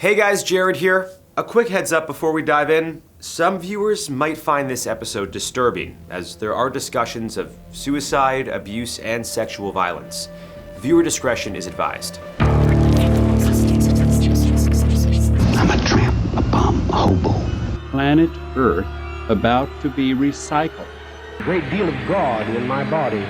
Hey guys, Jared here. A quick heads up before we dive in. Some viewers might find this episode disturbing, as there are discussions of suicide, abuse, and sexual violence. Viewer discretion is advised. I'm a tramp, a bum, a hobo. Planet Earth about to be recycled. A great deal of God in my body.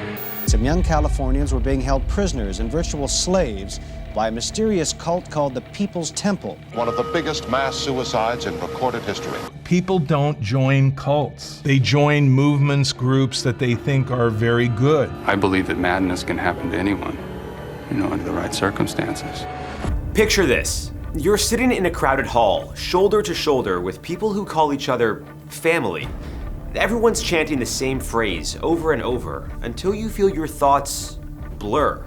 Some young Californians were being held prisoners and virtual slaves by a mysterious cult called the People's Temple. One of the biggest mass suicides in recorded history. People don't join cults. They join movements, groups that they think are very good. I believe that madness can happen to anyone, under the right circumstances. Picture this. You're sitting in a crowded hall, shoulder to shoulder with people who call each other family. Everyone's chanting the same phrase over and over until you feel your thoughts blur.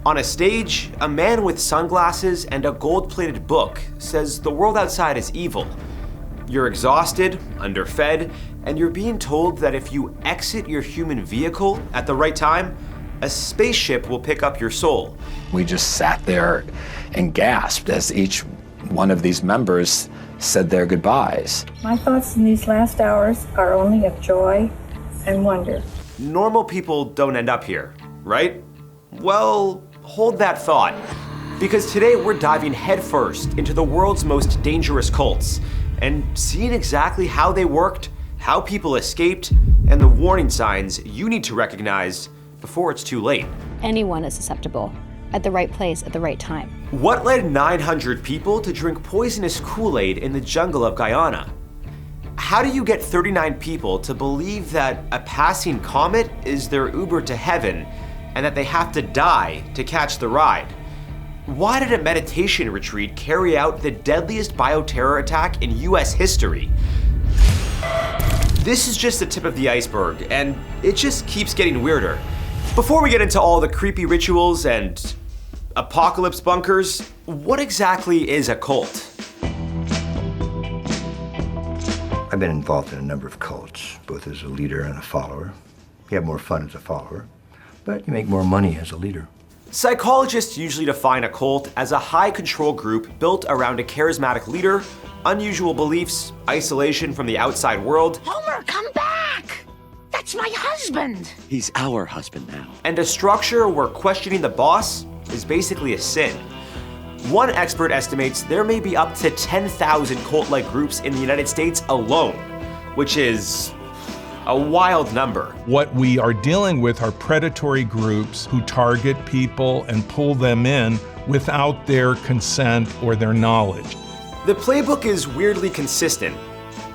On a stage, a man with sunglasses and a gold-plated book says the world outside is evil. You're exhausted, underfed, and you're being told that if you exit your human vehicle at the right time, a spaceship will pick up your soul. We just sat there and gasped as each one of these members said their goodbyes. My thoughts in these last hours are only of joy and wonder. Normal people don't end up here, right? Well, hold that thought, because today we're diving headfirst into the world's most dangerous cults and seeing exactly how they worked, how people escaped, and the warning signs you need to recognize before it's too late. Anyone is susceptible, at the right place at the right time. What led 900 people to drink poisonous Kool-Aid in the jungle of Guyana? How do you get 39 people to believe that a passing comet is their Uber to heaven and that they have to die to catch the ride? Why did a meditation retreat carry out the deadliest bioterror attack in US history? This is just the tip of the iceberg, and it just keeps getting weirder. Before we get into all the creepy rituals and apocalypse bunkers, what exactly is a cult? I've been involved in a number of cults, both as a leader and a follower. You have more fun as a follower, but you make more money as a leader. Psychologists usually define a cult as a high-control group built around a charismatic leader, unusual beliefs, isolation from the outside world. Homer, come back! That's my husband! He's our husband now. And a structure where questioning the boss is basically a sin. One expert estimates there may be up to 10,000 cult-like groups in the United States alone, which is a wild number. What we are dealing with are predatory groups who target people and pull them in without their consent or their knowledge. The playbook is weirdly consistent.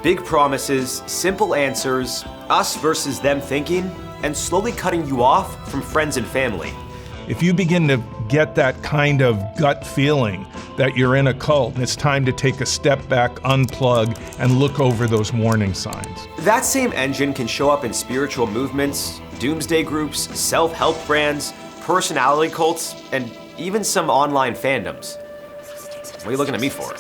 Big promises, simple answers, us versus them thinking, and slowly cutting you off from friends and family. If you begin to get that kind of gut feeling that you're in a cult and it's time to take a step back, unplug, and look over those warning signs. That same engine can show up in spiritual movements, doomsday groups, self-help brands, personality cults, and even some online fandoms. What are you looking at me for?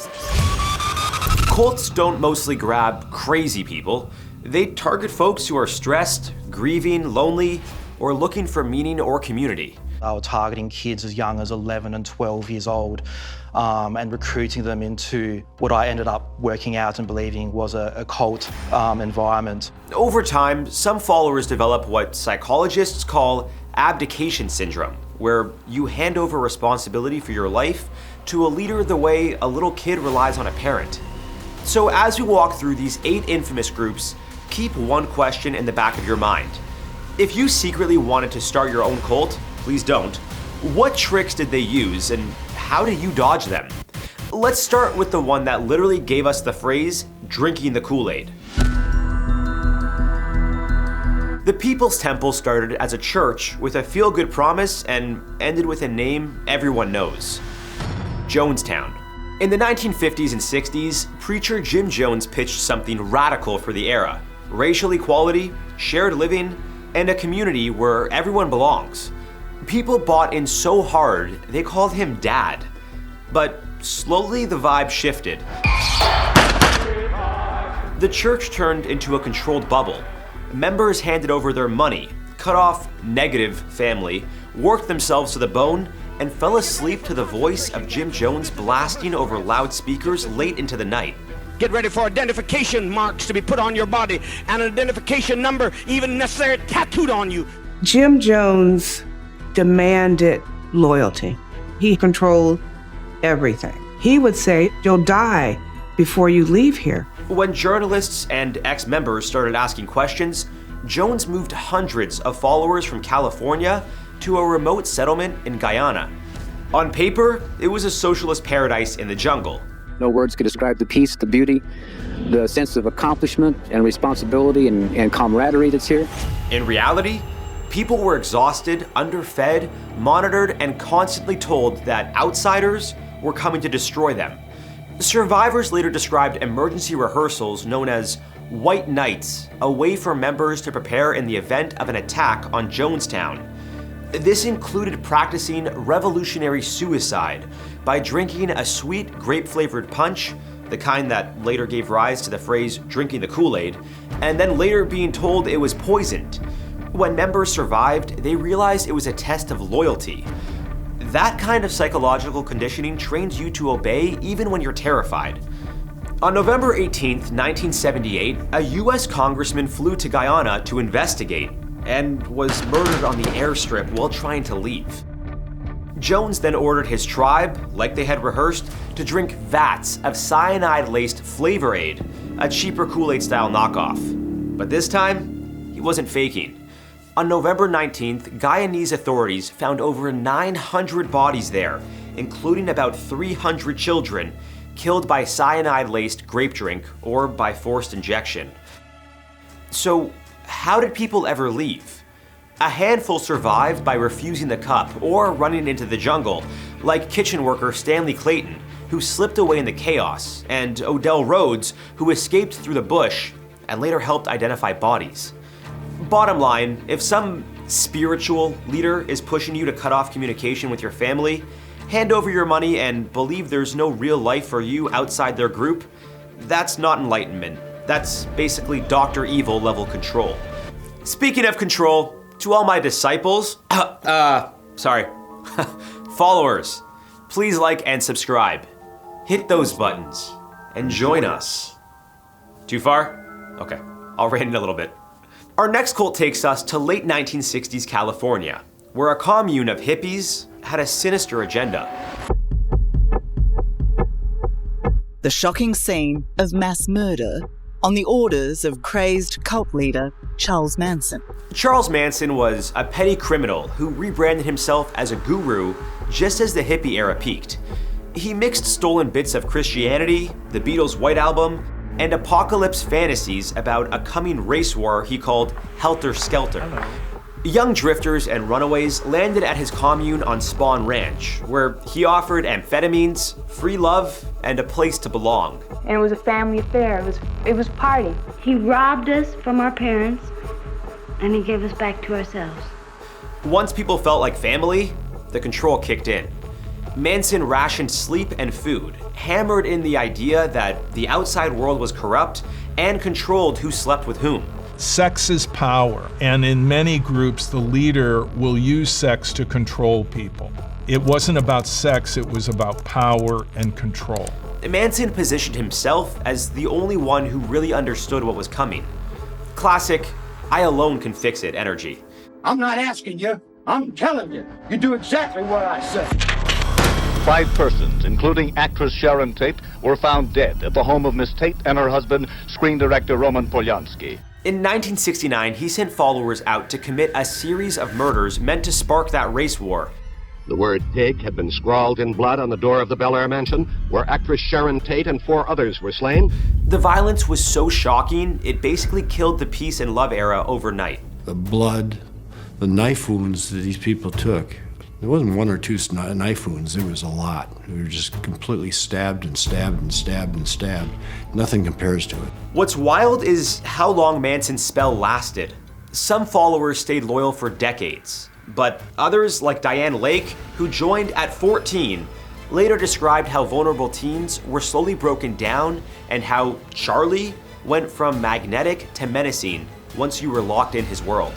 Cults don't mostly grab crazy people. They target folks who are stressed, grieving, lonely, or looking for meaning or community. They were targeting kids as young as 11 and 12 years old and recruiting them into what I ended up working out and believing was a cult environment. Over time, some followers develop what psychologists call abdication syndrome, where you hand over responsibility for your life to a leader the way a little kid relies on a parent. So as we walk through these 8 infamous groups, keep one question in the back of your mind. If you secretly wanted to start your own cult, please don't. What tricks did they use and how did you dodge them? Let's start with the one that literally gave us the phrase, drinking the Kool-Aid. The People's Temple started as a church with a feel-good promise and ended with a name everyone knows, Jonestown. In the 1950s and 60s, preacher Jim Jones pitched something radical for the era: racial equality, shared living, and a community where everyone belongs. People bought in so hard, they called him Dad. But slowly the vibe shifted. The church turned into a controlled bubble. Members handed over their money, cut off negative family, worked themselves to the bone, and fell asleep to the voice of Jim Jones blasting over loudspeakers late into the night. Get ready for identification marks to be put on your body, and an identification number even necessary tattooed on you. Jim Jones demanded loyalty. He controlled everything. He would say, "You'll die before you leave here." When journalists and ex-members started asking questions, Jones moved hundreds of followers from California to a remote settlement in Guyana. On paper, it was a socialist paradise in the jungle. No words could describe the peace, the beauty, the sense of accomplishment and responsibility and camaraderie that's here. In reality, people were exhausted, underfed, monitored, and constantly told that outsiders were coming to destroy them. Survivors later described emergency rehearsals known as White Nights, a way for members to prepare in the event of an attack on Jonestown. This included practicing revolutionary suicide by drinking a sweet grape-flavored punch, the kind that later gave rise to the phrase drinking the Kool-Aid, and then later being told it was poisoned. When members survived, they realized it was a test of loyalty. That kind of psychological conditioning trains you to obey even when you're terrified. On November 18th, 1978, a US congressman flew to Guyana to investigate and was murdered on the airstrip while trying to leave. Jones then ordered his tribe, like they had rehearsed, to drink vats of cyanide-laced Flavor Aid, a cheaper Kool-Aid style knockoff. But this time, he wasn't faking. On November 19th, Guyanese authorities found over 900 bodies there, including about 300 children, killed by cyanide-laced grape drink or by forced injection. So, how did people ever leave? A handful survived by refusing the cup or running into the jungle, like kitchen worker Stanley Clayton, who slipped away in the chaos, and Odell Rhodes, who escaped through the bush and later helped identify bodies. Bottom line, if some spiritual leader is pushing you to cut off communication with your family, hand over your money and believe there's no real life for you outside their group, that's not enlightenment. That's basically Dr. Evil level control. Speaking of control, to all my disciples, followers, please like and subscribe. Hit those buttons and join us. Too far? Okay, I'll rein in a little bit. Our next cult takes us to late 1960s California, where a commune of hippies had a sinister agenda. The shocking scene of mass murder on the orders of crazed cult leader Charles Manson. Charles Manson was a petty criminal who rebranded himself as a guru just as the hippie era peaked. He mixed stolen bits of Christianity, the Beatles' White Album, and apocalypse fantasies about a coming race war he called Helter Skelter. Young drifters and runaways landed at his commune on Spawn Ranch, where he offered amphetamines, free love, and a place to belong. And it was a family affair. It was a party. He robbed us from our parents, and he gave us back to ourselves. Once people felt like family, the control kicked in. Manson rationed sleep and food, hammered in the idea that the outside world was corrupt, and controlled who slept with whom. Sex is power, and in many groups, the leader will use sex to control people. It wasn't about sex, it was about power and control. Manson positioned himself as the only one who really understood what was coming. Classic, I alone can fix it energy. I'm not asking you, I'm telling you. You do exactly what I say. 5 persons, including actress Sharon Tate, were found dead at the home of Miss Tate and her husband, screen director Roman Polanski. In 1969, he sent followers out to commit a series of murders meant to spark that race war. The word pig had been scrawled in blood on the door of the Bel Air mansion, where actress Sharon Tate and 4 others were slain. The violence was so shocking, it basically killed the peace and love era overnight. The blood, the knife wounds that these people took, there wasn't 1 or 2 knife wounds, there was a lot. We were just completely stabbed and stabbed and stabbed and stabbed. Nothing compares to it. What's wild is how long Manson's spell lasted. Some followers stayed loyal for decades, but others, like Diane Lake, who joined at 14, later described how vulnerable teens were slowly broken down and how Charlie went from magnetic to menacing once you were locked in his world.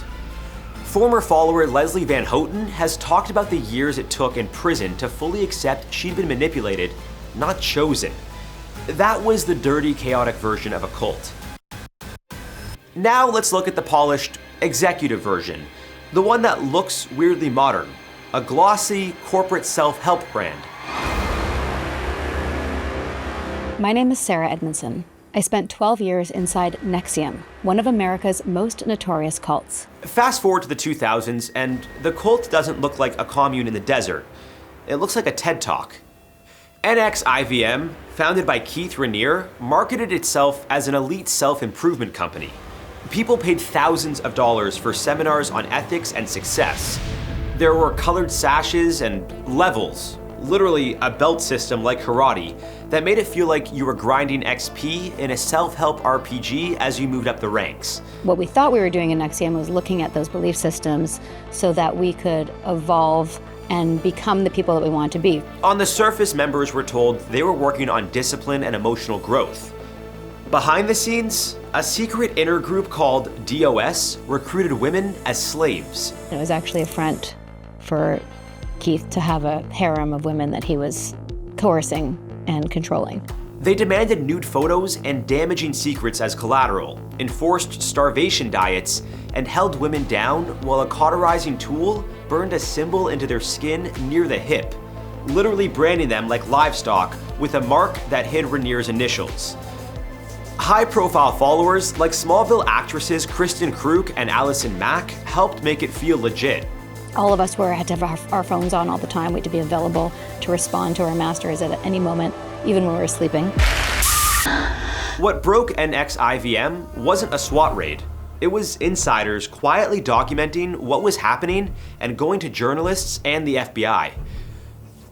Former follower Leslie Van Houten has talked about the years it took in prison to fully accept she'd been manipulated, not chosen. That was the dirty, chaotic version of a cult. Now let's look at the polished, executive version, the one that looks weirdly modern, a glossy, corporate self-help brand. My name is Sarah Edmondson. I spent 12 years inside NXIVM, one of America's most notorious cults. Fast forward to the 2000s, and the cult doesn't look like a commune in the desert. It looks like a TED Talk. NXIVM, founded by Keith Raniere, marketed itself as an elite self-improvement company. People paid thousands of dollars for seminars on ethics and success. There were colored sashes and levels, literally a belt system like karate, that made it feel like you were grinding XP in a self-help RPG as you moved up the ranks. What we thought we were doing in NXIVM was looking at those belief systems so that we could evolve and become the people that we want to be. On the surface, members were told they were working on discipline and emotional growth. Behind the scenes, a secret inner group called DOS recruited women as slaves. It was actually a front for Keith to have a harem of women that he was coercing and controlling. They demanded nude photos and damaging secrets as collateral, enforced starvation diets, and held women down while a cauterizing tool burned a symbol into their skin near the hip, literally branding them like livestock with a mark that hid Raniere's initials. High-profile followers like Smallville actresses Kristen Kruk and Allison Mack helped make it feel legit. All of us had to have our phones on all the time. We had to be available to respond to our masters at any moment, even when we were sleeping. What broke NXIVM wasn't a SWAT raid. It was insiders quietly documenting what was happening and going to journalists and the FBI.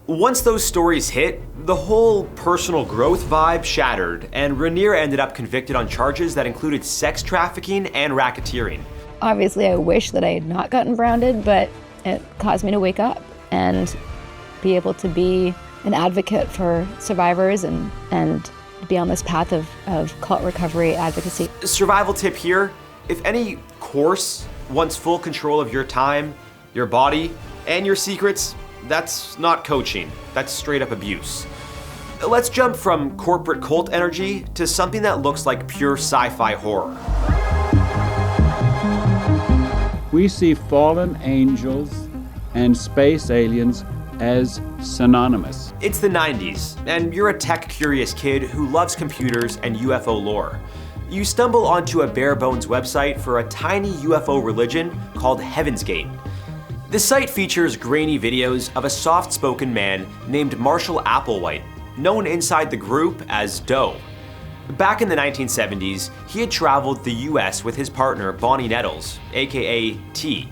Once those stories hit, the whole personal growth vibe shattered, and Raniere ended up convicted on charges that included sex trafficking and racketeering. Obviously, I wish that I had not gotten grounded, but it caused me to wake up and be able to be an advocate for survivors and be on this path of cult recovery advocacy. Survival tip here, if any course wants full control of your time, your body, and your secrets, that's not coaching, that's straight up abuse. Let's jump from corporate cult energy to something that looks like pure sci-fi horror. We see fallen angels and space aliens as synonymous. It's the 90s, and you're a tech-curious kid who loves computers and UFO lore. You stumble onto a bare-bones website for a tiny UFO religion called Heaven's Gate. The site features grainy videos of a soft-spoken man named Marshall Applewhite, known inside the group as Doe. Back in the 1970s, he had traveled the US with his partner Bonnie Nettles, aka T.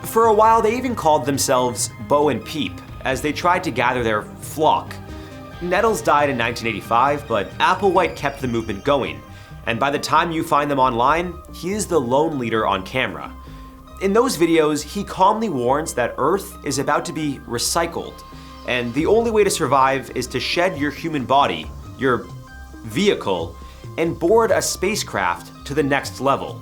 For a while, they even called themselves Bo and Peep, as they tried to gather their flock. Nettles died in 1985, but Applewhite kept the movement going, and by the time you find them online, he is the lone leader on camera. In those videos, he calmly warns that Earth is about to be recycled, and the only way to survive is to shed your human body, your vehicle, and board a spacecraft to the next level.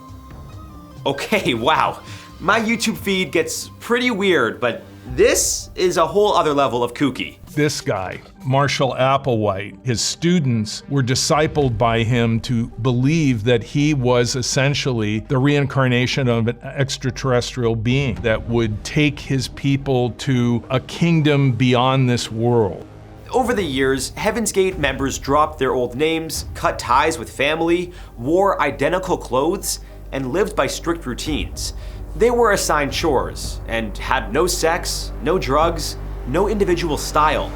Okay, wow. My YouTube feed gets pretty weird, but this is a whole other level of kooky. This guy, Marshall Applewhite, his students were discipled by him to believe that he was essentially the reincarnation of an extraterrestrial being that would take his people to a kingdom beyond this world. Over the years, Heaven's Gate members dropped their old names, cut ties with family, wore identical clothes, and lived by strict routines. They were assigned chores and had no sex, no drugs, no individual style.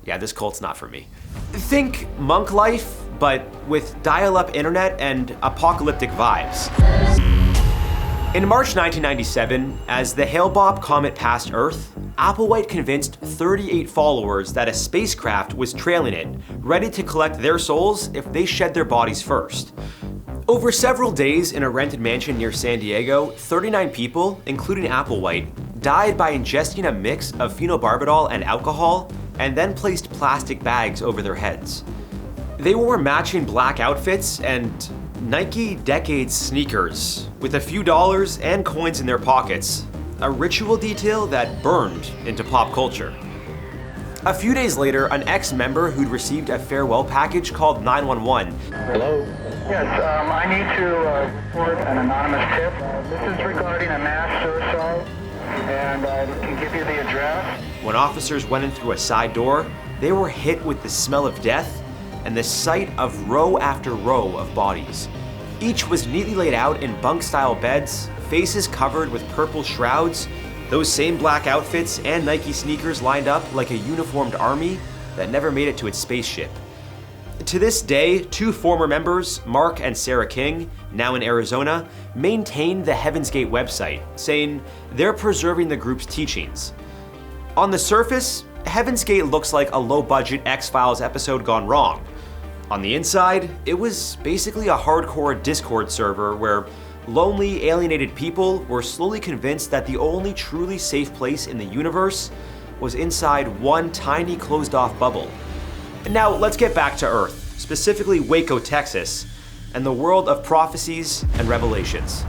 Yeah, this cult's not for me. Think monk life, but with dial-up internet and apocalyptic vibes. In March 1997, as the Hale-Bopp comet passed Earth, Applewhite convinced 38 followers that a spacecraft was trailing it, ready to collect their souls if they shed their bodies first. Over several days in a rented mansion near San Diego, 39 people, including Applewhite, died by ingesting a mix of phenobarbital and alcohol, and then placed plastic bags over their heads. They wore matching black outfits and Nike Decades sneakers, with a few dollars and coins in their pockets, a ritual detail that burned into pop culture. A few days later, an ex-member who'd received a farewell package called 911. Hello? Yes, I need to report an anonymous tip. This is regarding a mass suicide, and I can give you the address. When officers went in through a side door, they were hit with the smell of death and the sight of row after row of bodies. Each was neatly laid out in bunk-style beds, faces covered with purple shrouds, those same black outfits and Nike sneakers lined up like a uniformed army that never made it to its spaceship. To this day, two former members, Mark and Sarah King, now in Arizona, maintain the Heaven's Gate website, saying they're preserving the group's teachings. On the surface, Heaven's Gate looks like a low-budget X-Files episode gone wrong. On the inside, it was basically a hardcore Discord server where lonely, alienated people were slowly convinced that the only truly safe place in the universe was inside one tiny closed-off bubble. Now, let's get back to Earth, specifically Waco, Texas, and the world of prophecies and revelations.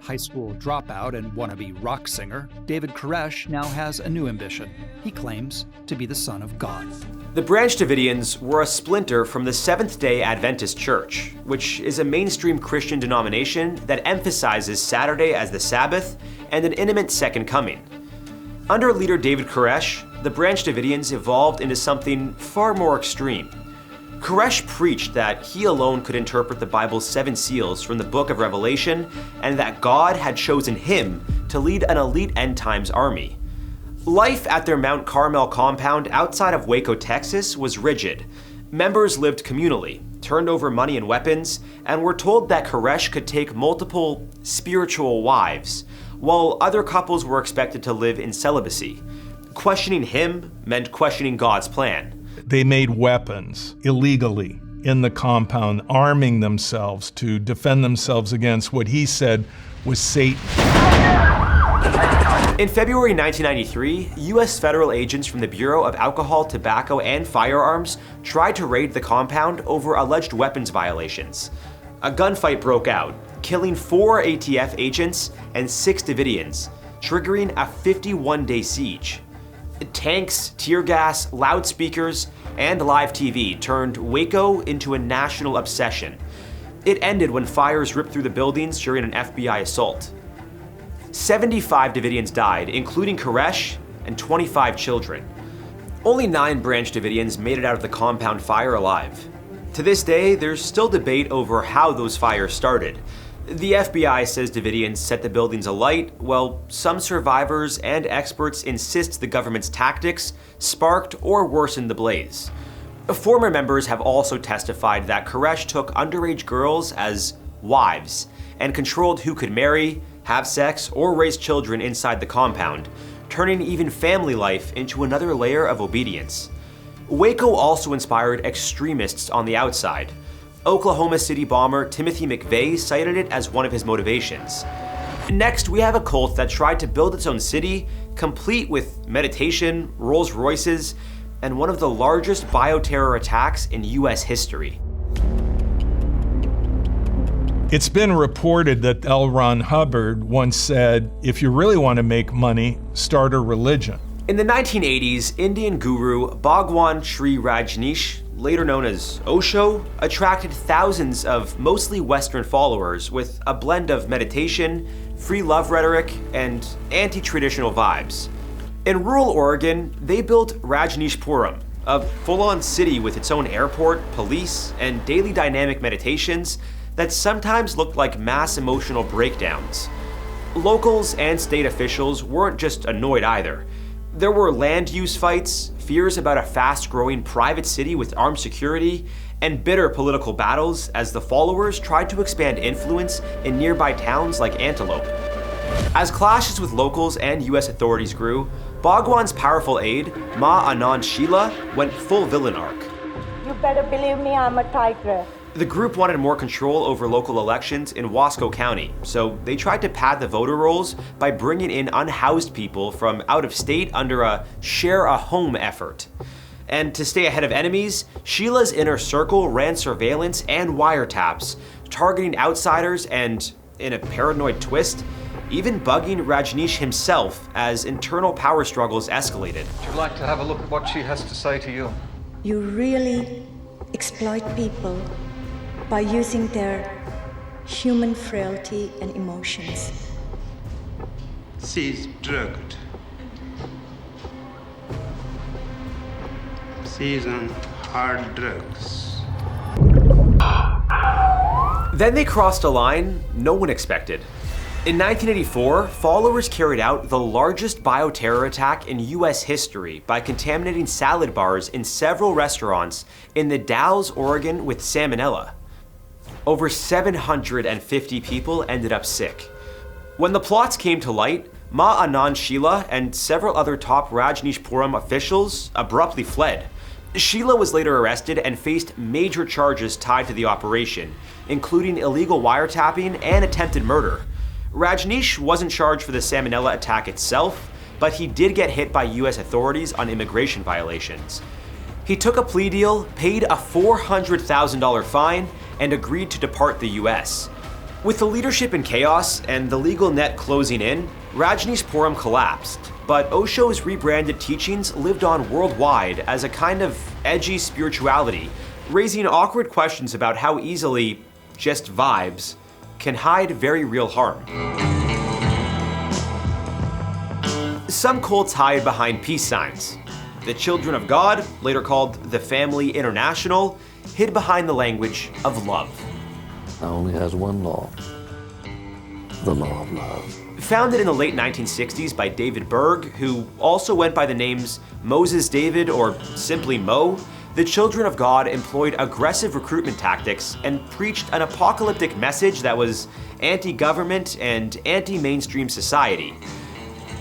High school dropout and wannabe rock singer, David Koresh now has a new ambition. He claims to be the son of God. The Branch Davidians were a splinter from the Seventh-day Adventist Church, which is a mainstream Christian denomination that emphasizes Saturday as the Sabbath and an imminent second coming. Under leader David Koresh, the Branch Davidians evolved into something far more extreme. Koresh preached that he alone could interpret the Bible's 7 seals from the book of Revelation, and that God had chosen him to lead an elite end-times army. Life at their Mount Carmel compound outside of Waco, Texas was rigid. Members lived communally, turned over money and weapons, and were told that Koresh could take multiple spiritual wives, while other couples were expected to live in celibacy. Questioning him meant questioning God's plan. They made weapons illegally in the compound, arming themselves to defend themselves against what he said was Satan. In February 1993, U.S. federal agents from the Bureau of Alcohol, Tobacco, and Firearms tried to raid the compound over alleged weapons violations. A gunfight broke out, killing 4 ATF agents and 6 Davidians, triggering a 51-day siege. Tanks, tear gas, loudspeakers, and live TV turned Waco into a national obsession. It ended when fires ripped through the buildings during an FBI assault. 75 Davidians died, including Koresh, and 25 children. Only 9 Branch Davidians made it out of the compound fire alive. To this day, there's still debate over how those fires started. The FBI says Davidians set the buildings alight, while some survivors and experts insist the government's tactics sparked or worsened the blaze. Former members have also testified that Koresh took underage girls as wives and controlled who could marry, have sex, or raise children inside the compound, turning even family life into another layer of obedience. Waco also inspired extremists on the outside. Oklahoma City bomber Timothy McVeigh cited it as one of his motivations. Next, we have a cult that tried to build its own city, complete with meditation, Rolls Royces, and one of the largest bioterror attacks in US history. It's been reported that L. Ron Hubbard once said, if you really want to make money, start a religion. In the 1980s, Indian guru Bhagwan Sri Rajneesh, later known as Osho, attracted thousands of mostly Western followers with a blend of meditation, free love rhetoric, and anti-traditional vibes. In rural Oregon, they built Rajneeshpuram, a full-on city with its own airport, police, and daily dynamic meditations that sometimes looked like mass emotional breakdowns. Locals and state officials weren't just annoyed either. There were land use fights, fears about a fast-growing private city with armed security, and bitter political battles as the followers tried to expand influence in nearby towns like Antelope. As clashes with locals and US authorities grew, Bhagwan's powerful aide, Ma Anand Sheila, went full villain arc. You better believe me, I'm a tiger. The group wanted more control over local elections in Wasco County, so they tried to pad the voter rolls by bringing in unhoused people from out of state under a share a home effort. And to stay ahead of enemies, Sheila's inner circle ran surveillance and wiretaps, targeting outsiders and, in a paranoid twist, even bugging Rajneesh himself as internal power struggles escalated. Would you like to have a look at what she has to say to you? You really exploit people by using their human frailty and emotions. She's drugged. She's on hard drugs. Then they crossed a line no one expected. In 1984, followers carried out the largest bioterror attack in US history by contaminating salad bars in several restaurants in the Dalles, Oregon with salmonella. Over 750 people ended up sick. When the plots came to light, Ma Anand Sheila and several other top Rajneeshpuram officials abruptly fled. Sheila was later arrested and faced major charges tied to the operation, including illegal wiretapping and attempted murder. Rajneesh wasn't charged for the salmonella attack itself, but he did get hit by US authorities on immigration violations. He took a plea deal, paid a $400,000 fine, and agreed to depart the US. With the leadership in chaos and the legal net closing in, Rajneeshpuram collapsed, but Osho's rebranded teachings lived on worldwide as a kind of edgy spirituality, raising awkward questions about how easily just vibes can hide very real harm. Some cults hide behind peace signs. The Children of God, later called the Family International, hid behind the language of love. Only has one law, the law of love. Founded in the late 1960s by David Berg, who also went by the names Moses David or simply Mo, the Children of God employed aggressive recruitment tactics and preached an apocalyptic message that was anti-government and anti-mainstream society.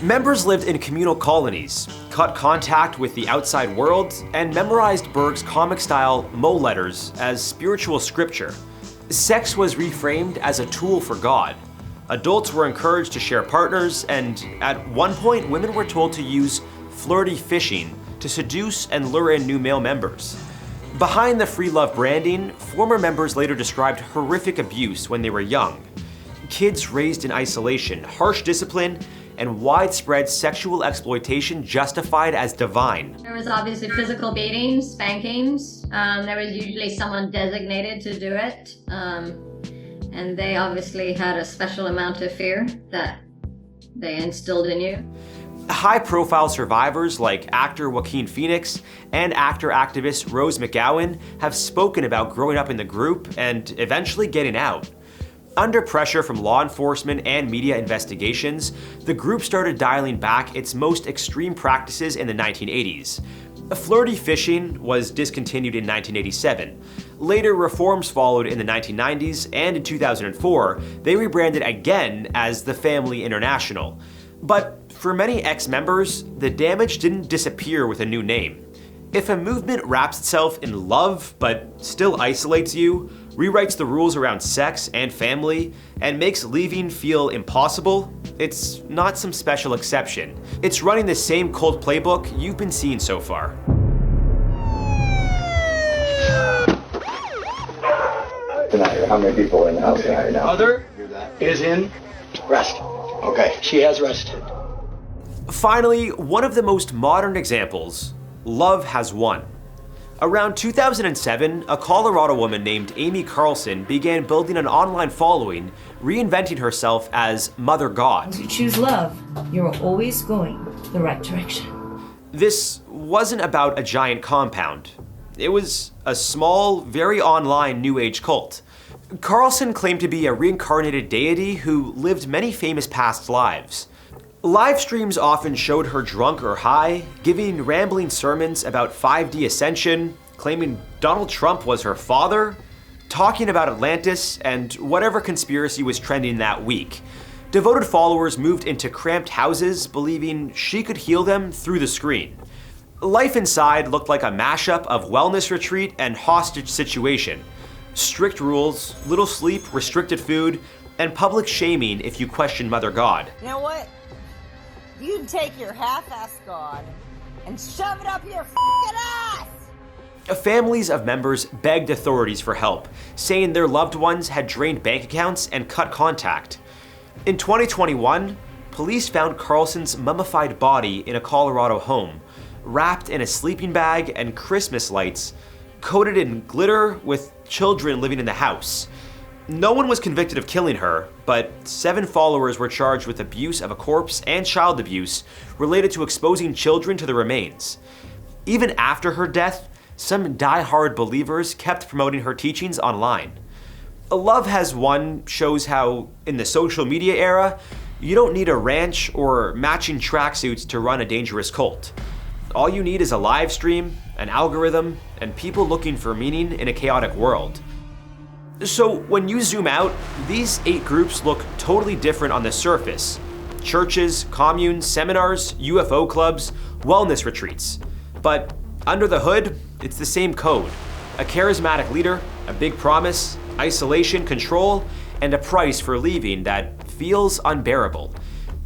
Members lived in communal colonies, cut contact with the outside world, and memorized Berg's comic-style Mo letters as spiritual scripture. Sex was reframed as a tool for God. Adults were encouraged to share partners, and at one point, women were told to use flirty fishing to seduce and lure in new male members. Behind the free love branding, former members later described horrific abuse when they were young. Kids raised in isolation, harsh discipline, and widespread sexual exploitation justified as divine. There was obviously physical beatings, spankings. There was usually someone designated to do it. And they obviously had a special amount of fear that they instilled in you. High-profile survivors like actor Joaquin Phoenix and actor-activist Rose McGowan have spoken about growing up in the group and eventually getting out. Under pressure from law enforcement and media investigations, the group started dialing back its most extreme practices in the 1980s. Flirty fishing was discontinued in 1987. Later, reforms followed in the 1990s, and in 2004, they rebranded again as the Family International. But for many ex-members, the damage didn't disappear with a new name. If a movement wraps itself in love but still isolates you, rewrites the rules around sex and family, and makes leaving feel impossible, it's not some special exception. It's running the same cult playbook you've been seeing so far. Tonight, how many people are in the house tonight now? Mother is in rest. Okay. She has rested. Finally, one of the most modern examples, love has won. Around 2007, a Colorado woman named Amy Carlson began building an online following, reinventing herself as Mother God. If you choose love, you're always going the right direction. This wasn't about a giant compound. It was a small, very online New Age cult. Carlson claimed to be a reincarnated deity who lived many famous past lives. Live streams often showed her drunk or high, giving rambling sermons about 5D ascension, claiming Donald Trump was her father, talking about Atlantis, and whatever conspiracy was trending that week. Devoted followers moved into cramped houses, believing she could heal them through the screen. Life inside looked like a mashup of wellness retreat and hostage situation. Strict rules, little sleep, restricted food, and public shaming if you questioned Mother God. You know what? You can take your half-assed God and shove it up your f***ing ass! Families of members begged authorities for help, saying their loved ones had drained bank accounts and cut contact. In 2021, police found Carlson's mummified body in a Colorado home, wrapped in a sleeping bag and Christmas lights, coated in glitter with children living in the house. No one was convicted of killing her, but 7 followers were charged with abuse of a corpse and child abuse related to exposing children to the remains. Even after her death, some die-hard believers kept promoting her teachings online. Love Has Won shows how, in the social media era, you don't need a ranch or matching tracksuits to run a dangerous cult. All you need is a live stream, an algorithm, and people looking for meaning in a chaotic world. So when you zoom out, these 8 groups look totally different on the surface. Churches, communes, seminars, UFO clubs, wellness retreats. But under the hood, it's the same code. A charismatic leader, a big promise, isolation, control, and a price for leaving that feels unbearable.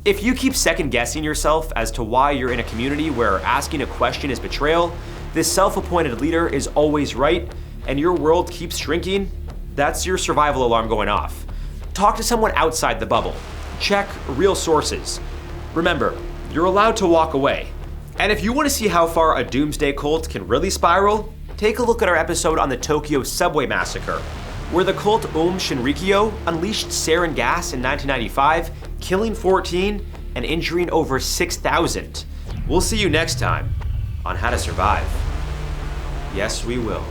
If you keep second-guessing yourself as to why you're in a community where asking a question is betrayal, this self-appointed leader is always right, and your world keeps shrinking, that's your survival alarm going off. Talk to someone outside the bubble. Check real sources. Remember, you're allowed to walk away. And if you want to see how far a doomsday cult can really spiral, take a look at our episode on the Tokyo subway massacre, where the cult Shinrikyo unleashed sarin gas in 1995, killing 14 and injuring over 6,000. We'll see you next time on How to Survive. Yes, we will.